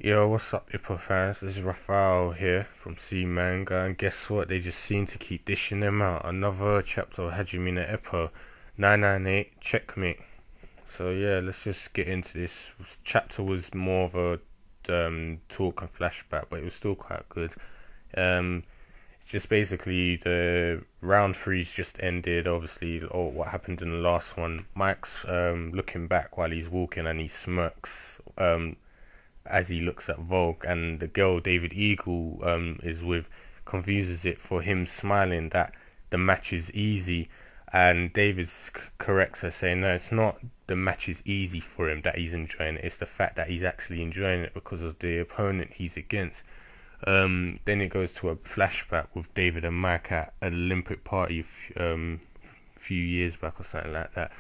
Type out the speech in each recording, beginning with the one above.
Yo, what's up, Ippo fans? This is Rafael here from C Manga, and guess what? They just seem to keep dishing them out. Another chapter of Hajime Ippo, 998 Checkmate. So yeah, let's just get into this. Chapter was more of a talk and flashback, but it was still quite good. Um, just basically the round three's just ended. Obviously, what happened in the last one. Mike's looking back while he's walking, and he smirks. As he looks at Vogue, and the girl David Eagle is with confuses it for him smiling that the match is easy, and David corrects her saying no, it's not the match is easy for him that he's enjoying it, it's the fact that he's actually enjoying it because of the opponent he's against. Then it goes to a flashback with David and Mike at an Olympic party few years back or something like that.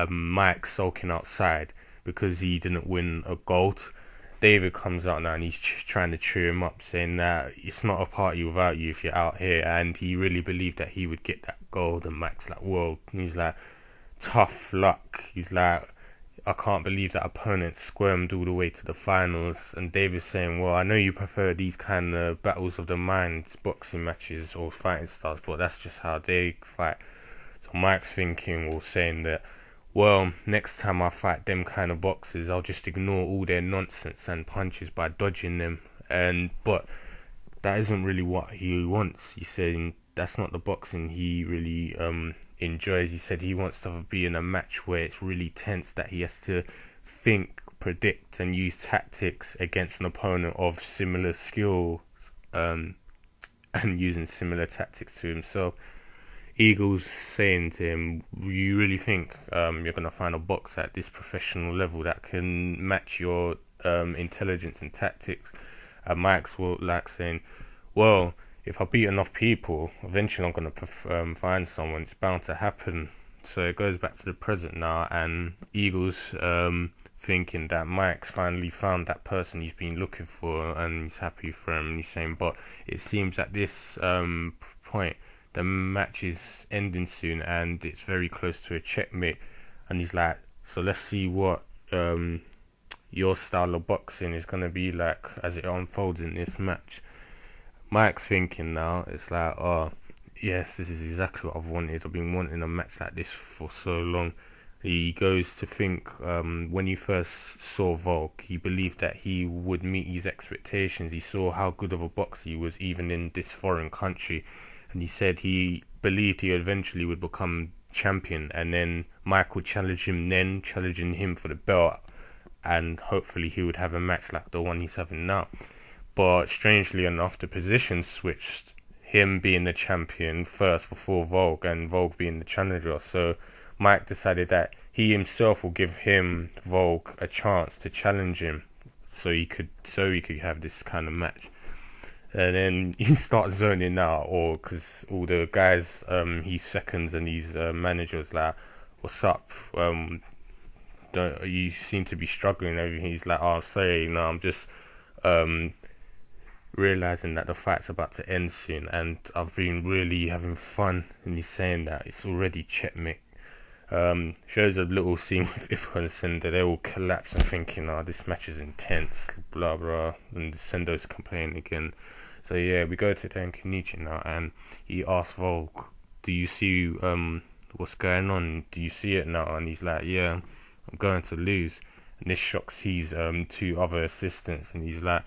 Mike sulking outside because he didn't win a gold. David comes out now and he's trying to cheer him up, saying that it's not a party without you if you're out here, and he really believed that he would get that gold. And Max like, whoa, and he's like, tough luck. He's like, I can't believe that opponent squirmed all the way to the finals. And David's saying, well, I know you prefer these kind of battles of the minds, boxing matches or fighting styles, but that's just how they fight. So Mike's thinking or saying that, well, next time I fight them kind of boxers, I'll just ignore all their nonsense and punches by dodging them. But that isn't really what he wants. He's saying that's not the boxing he really enjoys. He said he wants to be in a match where it's really tense, that he has to think, predict, and use tactics against an opponent of similar skill, and using similar tactics to himself. Eagles saying to him, you really think you're going to find a boxer at this professional level that can match your intelligence and tactics? And Mike's like saying, well, if I beat enough people, eventually I'm going to find someone. It's bound to happen. So it goes back to the present now, and Eagles thinking that Mike's finally found that person he's been looking for, and he's happy for him. And he's saying, but it seems at this point, the match is ending soon and it's very close to a checkmate. And he's like, so let's see what your style of boxing is going to be like as it unfolds in this match. Mike's thinking now, it's like, oh yes, this is exactly what I've wanted. I've been wanting a match like this for so long. He goes to think, when he first saw Volk, he believed that he would meet his expectations. He saw how good of a boxer he was even in this foreign country. And he said he believed he eventually would become champion, and then Mike would challenge him, then challenging him for the belt, and hopefully he would have a match like the one he's having now. But strangely enough, the position switched, him being the champion first before Volk, and Volk being the challenger. So Mike decided that he himself will give him, Volk, a chance to challenge him, so he could have this kind of match. And then he starts zoning out, or because all the guys he seconds and his managers like, what's up? Don't you seem to be struggling and everything? He's like, oh, sorry, no, I'm just realizing that the fight's about to end soon, and I've been really having fun. And he's saying that it's already checkmate. Shows a little scene with Ippo and Sendo. They all collapse and thinking, oh, this match is intense, blah blah. And Sendo's complaining again. So yeah, we go to Dankunichi now, and he asks Volk, do you see what's going on? Do you see it now? And he's like, yeah, I'm going to lose. And this shocks his two other assistants, and he's like,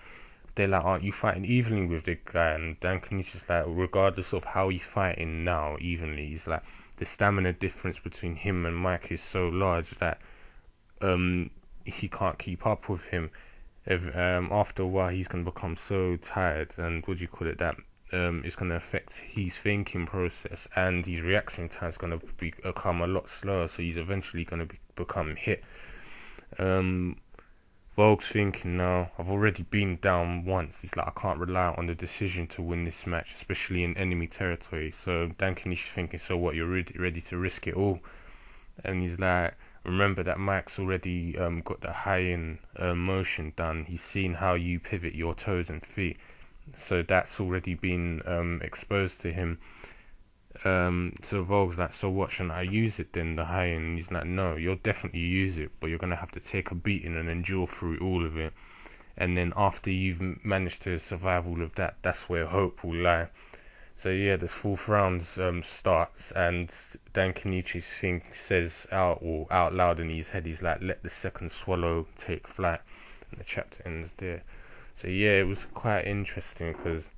they're like, aren't you fighting evenly with the guy? And Dankunichi's like, regardless of how he's fighting now evenly, he's like, the stamina difference between him and Mike is so large that he can't keep up with him. After a while he's going to become so tired, and what do you call it, that it's going to affect his thinking process, and his reaction time is going to become a lot slower, so he's eventually going to become hit. Vogue's thinking now, I've already been down once. He's like, I can't rely on the decision to win this match, especially in enemy territory. So Dankanishi's thinking, so what, you're ready to risk it all? And he's like, remember that Mike's already got the high-in motion done. He's seen how you pivot your toes and feet. So that's already been exposed to him. So Vogue's like, so what, shouldn't I use it then, the high-in? And he's like, no, you'll definitely use it, but you're going to have to take a beating and endure through all of it. and then after you've managed to survive all of that, that's where hope will lie. So yeah, this fourth round starts, and Dan Kenichi's thing says out loud in his head, he's like, "Let the second swallow take flight," and the chapter ends there. So yeah, it was quite interesting because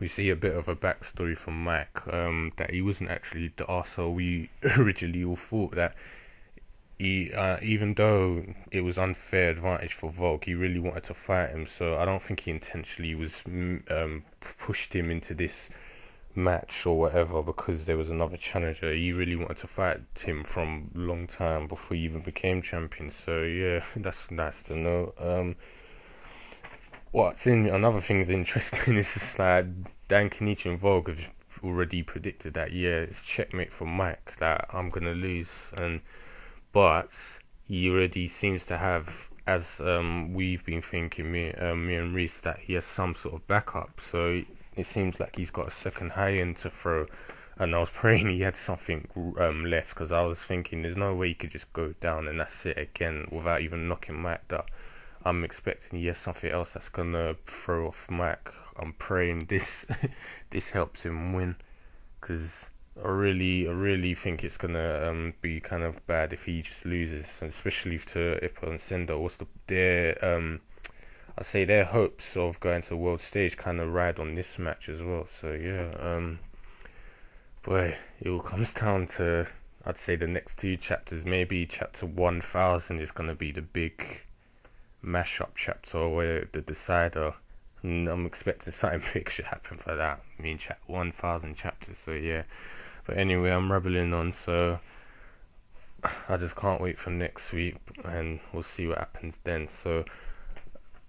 we see a bit of a backstory from Mike, that he wasn't actually the arsehole we originally all thought. That he, even though it was unfair advantage for Volk, he really wanted to fight him. So I don't think he intentionally pushed him into this match or whatever because there was another challenger. He really wanted to fight him from a long time before he even became champion. So yeah, that's nice to know. Another thing is interesting is just like Dan Kenichi and Volk have already predicted that it's checkmate for Mike, that I'm gonna lose, but he already seems to have, as we've been thinking, me and Reese, that he has some sort of backup. So it seems like he's got a second high end to throw, and I was praying he had something left, because I was thinking there's no way he could just go down and that's it again without even knocking Mike down. I'm expecting he has something else that's gonna throw off Mike. I'm praying this this helps him win, because I really think it's gonna be kind of bad if he just loses, and especially to Ippo and Sendo. I'd say their hopes of going to the world stage kind of ride on this match as well. So yeah, boy, it all comes down to, I'd say, the next two chapters. Maybe chapter 1000 is gonna be the big mashup chapter where the decider. And I'm expecting something big should happen for that. I mean, 1000 chapters. So yeah. But anyway, I'm rambling on, so I just can't wait for next week, and we'll see what happens then. So,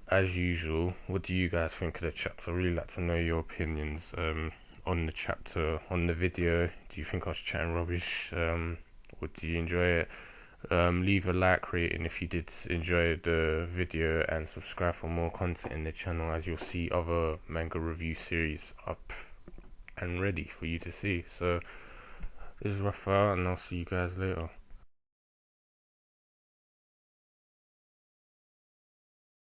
as usual, what do you guys think of the chapter? I'd really like to know your opinions on the chapter, on the video. Do you think I was chatting rubbish? Or do you enjoy it? Leave a like rating if you did enjoy the video, and subscribe for more content in the channel, as you'll see other manga review series up and ready for you to see. So this is Rafael, and I'll see you guys later.